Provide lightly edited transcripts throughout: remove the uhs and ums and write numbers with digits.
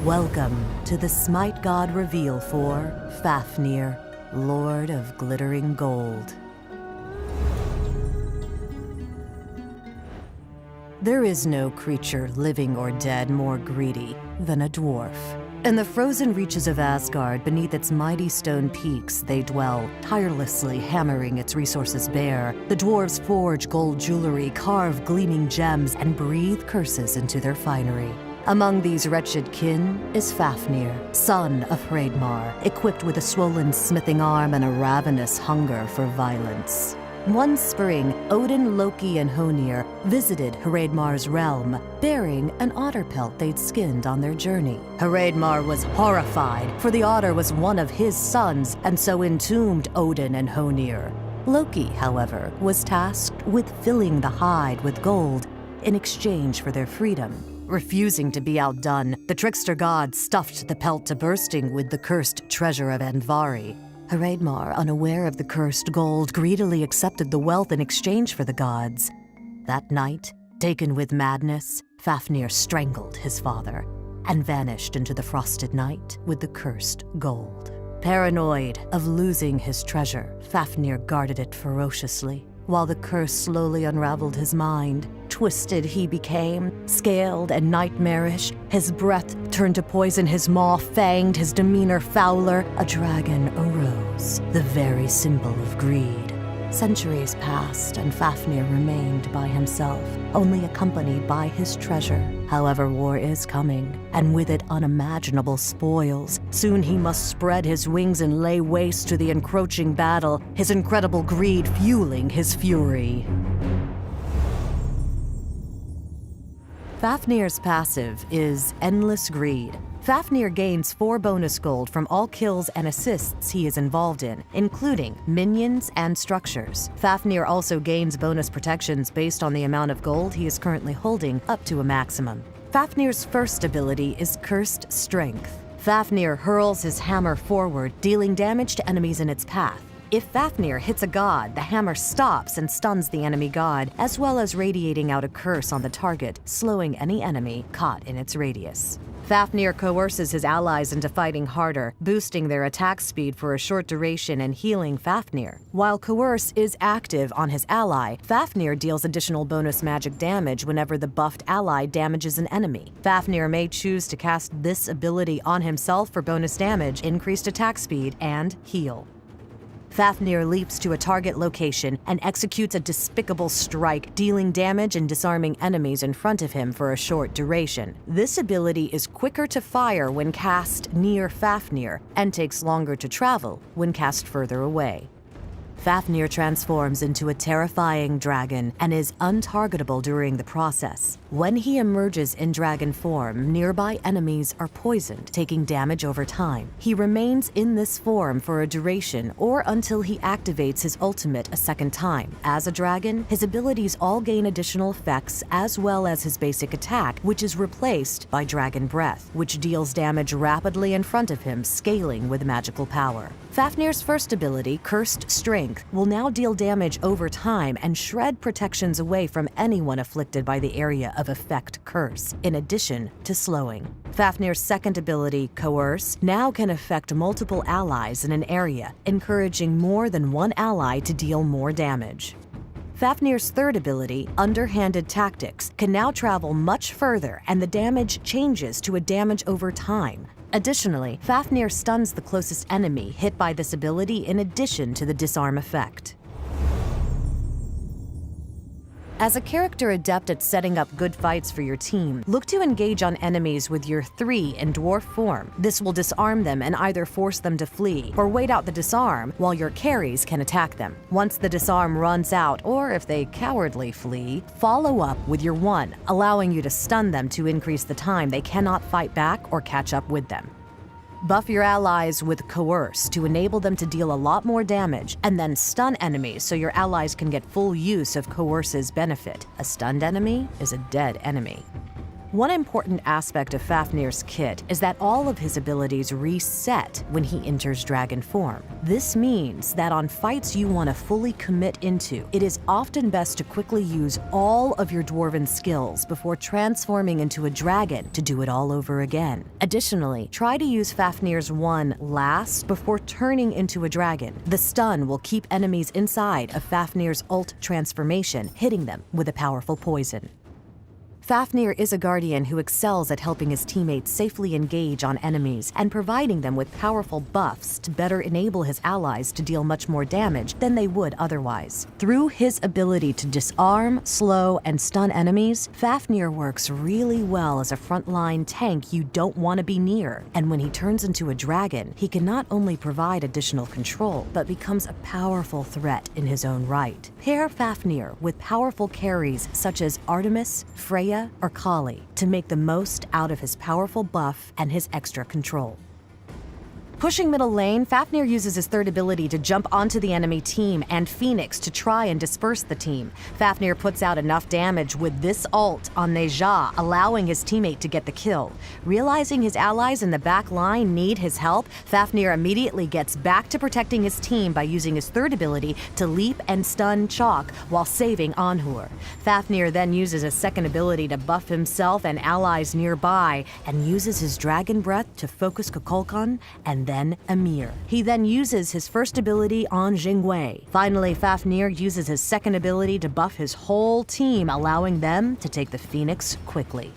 Welcome to the SMITE God reveal for Fafnir, Lord of Glittering Gold. There is no creature, living or dead, more greedy than a dwarf. In the frozen reaches of Asgard, beneath its mighty stone peaks, they dwell, tirelessly hammering its resources bare. The dwarves forge gold jewelry, carve gleaming gems, and breathe curses into their finery. Among these wretched kin is Fafnir, son of Hreidmar, equipped with a swollen smithing arm and a ravenous hunger for violence. One spring, Odin, Loki, and Honir visited Hreidmar's realm, bearing an otter pelt they'd skinned on their journey. Hreidmar was horrified, for the otter was one of his sons, and so entombed Odin and Honir. Loki, however, was tasked with filling the hide with gold in exchange for their freedom. Refusing to be outdone, the trickster god stuffed the pelt to bursting with the cursed treasure of Andvari. Hreidmar, unaware of the cursed gold, greedily accepted the wealth in exchange for the gods. That night, taken with madness, Fafnir strangled his father and vanished into the frosted night with the cursed gold. Paranoid of losing his treasure, Fafnir guarded it ferociously. While the curse slowly unraveled his mind, twisted he became, scaled and nightmarish. His breath turned to poison, his maw fanged, his demeanor fouler. A dragon arose, the very symbol of greed. Centuries passed, and Fafnir remained by himself, only accompanied by his treasure. However, war is coming, and with it unimaginable spoils. Soon he must spread his wings and lay waste to the encroaching battle, his incredible greed fueling his fury. Fafnir's passive is Endless Greed. Fafnir gains 4 bonus gold from all kills and assists he is involved in, including minions and structures. Fafnir also gains bonus protections based on the amount of gold he is currently holding, up to a maximum. Fafnir's first ability is Cursed Strength. Fafnir hurls his hammer forward, dealing damage to enemies in its path. If Fafnir hits a god, the hammer stops and stuns the enemy god, as well as radiating out a curse on the target, slowing any enemy caught in its radius. Fafnir coerces his allies into fighting harder, boosting their attack speed for a short duration and healing Fafnir. While Coerce is active on his ally, Fafnir deals additional bonus magic damage whenever the buffed ally damages an enemy. Fafnir may choose to cast this ability on himself for bonus damage, increased attack speed, and heal. Fafnir leaps to a target location and executes a despicable strike, dealing damage and disarming enemies in front of him for a short duration. This ability is quicker to fire when cast near Fafnir and takes longer to travel when cast further away. Fafnir transforms into a terrifying dragon and is untargetable during the process. When he emerges in dragon form, nearby enemies are poisoned, taking damage over time. He remains in this form for a duration or until he activates his ultimate a second time. As a dragon, his abilities all gain additional effects as well as his basic attack, which is replaced by Dragon Breath, which deals damage rapidly in front of him, scaling with magical power. Fafnir's first ability, Cursed Strength, will now deal damage over time and shred protections away from anyone afflicted by the area of effect curse, in addition to slowing. Fafnir's second ability, Coerce, now can affect multiple allies in an area, encouraging more than one ally to deal more damage. Fafnir's third ability, Underhanded Tactics, can now travel much further, and the damage changes to a damage over time. Additionally, Fafnir stuns the closest enemy hit by this ability in addition to the disarm effect. As a character adept at setting up good fights for your team, look to engage on enemies with your 3 in dwarf form. This will disarm them and either force them to flee or wait out the disarm while your carries can attack them. Once the disarm runs out, or if they cowardly flee, follow up with your 1, allowing you to stun them to increase the time they cannot fight back or catch up with them. Buff your allies with Coerce to enable them to deal a lot more damage, and then stun enemies so your allies can get full use of Coerce's benefit. A stunned enemy is a dead enemy. One important aspect of Fafnir's kit is that all of his abilities reset when he enters dragon form. This means that on fights you want to fully commit into, it is often best to quickly use all of your dwarven skills before transforming into a dragon to do it all over again. Additionally, try to use Fafnir's 1 last before turning into a dragon. The stun will keep enemies inside of Fafnir's ult transformation, hitting them with a powerful poison. Fafnir is a guardian who excels at helping his teammates safely engage on enemies and providing them with powerful buffs to better enable his allies to deal much more damage than they would otherwise. Through his ability to disarm, slow, and stun enemies, Fafnir works really well as a frontline tank you don't want to be near. And when he turns into a dragon, he can not only provide additional control, but becomes a powerful threat in his own right. Pair Fafnir with powerful carries such as Artemis, Freya, or Kali to make the most out of his powerful buff and his extra control. Pushing middle lane, Fafnir uses his third ability to jump onto the enemy team and Phoenix to try and disperse the team. Fafnir puts out enough damage with this ult on Neja, allowing his teammate to get the kill. Realizing his allies in the back line need his help, Fafnir immediately gets back to protecting his team by using his third ability to leap and stun Chalk while saving Anhur. Fafnir then uses his second ability to buff himself and allies nearby and uses his Dragon Breath to focus Kukulkan and then Emir. He then uses his first ability on Jingwei. Finally, Fafnir uses his second ability to buff his whole team, allowing them to take the Phoenix quickly.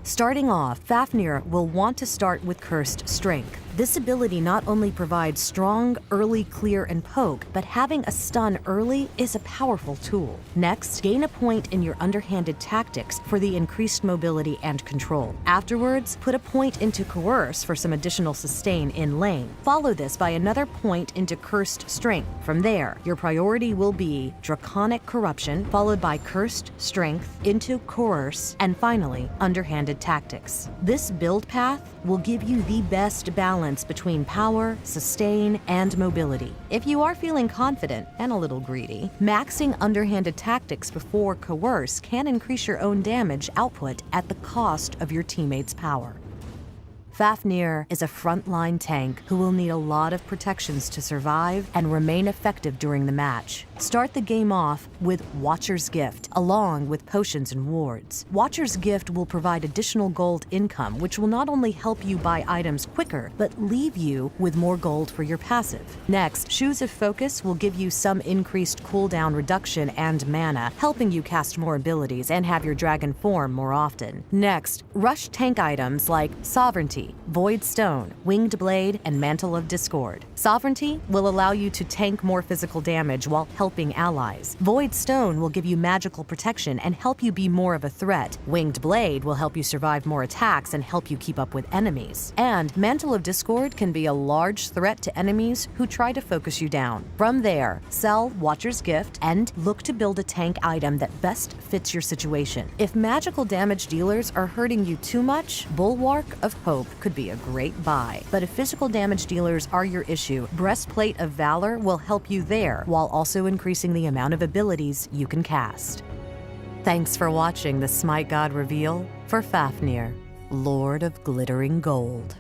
Starting off, Fafnir will want to start with Cursed Strength. This ability not only provides strong, early clear and poke, but having a stun early is a powerful tool. Next, gain a point in your underhanded tactics for the increased mobility and control. Afterwards, put a point into Coerce for some additional sustain in lane. Follow this by another point into Cursed Strength. From there, your priority will be Draconic Corruption, followed by Cursed Strength, into Coerce, and finally, underhanded tactics. This build path will give you the best balance between power, sustain, and mobility. If you are feeling confident and a little greedy, maxing underhanded tactics before Coerce can increase your own damage output at the cost of your teammates' power. Fafnir is a frontline tank who will need a lot of protections to survive and remain effective during the match. Start the game off with Watcher's Gift, along with potions and wards. Watcher's Gift will provide additional gold income, which will not only help you buy items quicker, but leave you with more gold for your passive. Next, Shoes of Focus will give you some increased cooldown reduction and mana, helping you cast more abilities and have your dragon form more often. Next, rush tank items like Sovereignty, Void Stone, Winged Blade, and Mantle of Discord. Sovereignty will allow you to tank more physical damage while helping allies. Void Stone will give you magical protection and help you be more of a threat. Winged Blade will help you survive more attacks and help you keep up with enemies. And Mantle of Discord can be a large threat to enemies who try to focus you down. From there, sell Watcher's Gift and look to build a tank item that best fits your situation. If magical damage dealers are hurting you too much, Bulwark of Hope could be a great buy. But if physical damage dealers are your issue, Breastplate of Valor will help you there, while also increasing the amount of abilities you can cast. Thanks for watching the Smite God reveal for Fafnir, Lord of Glittering Gold.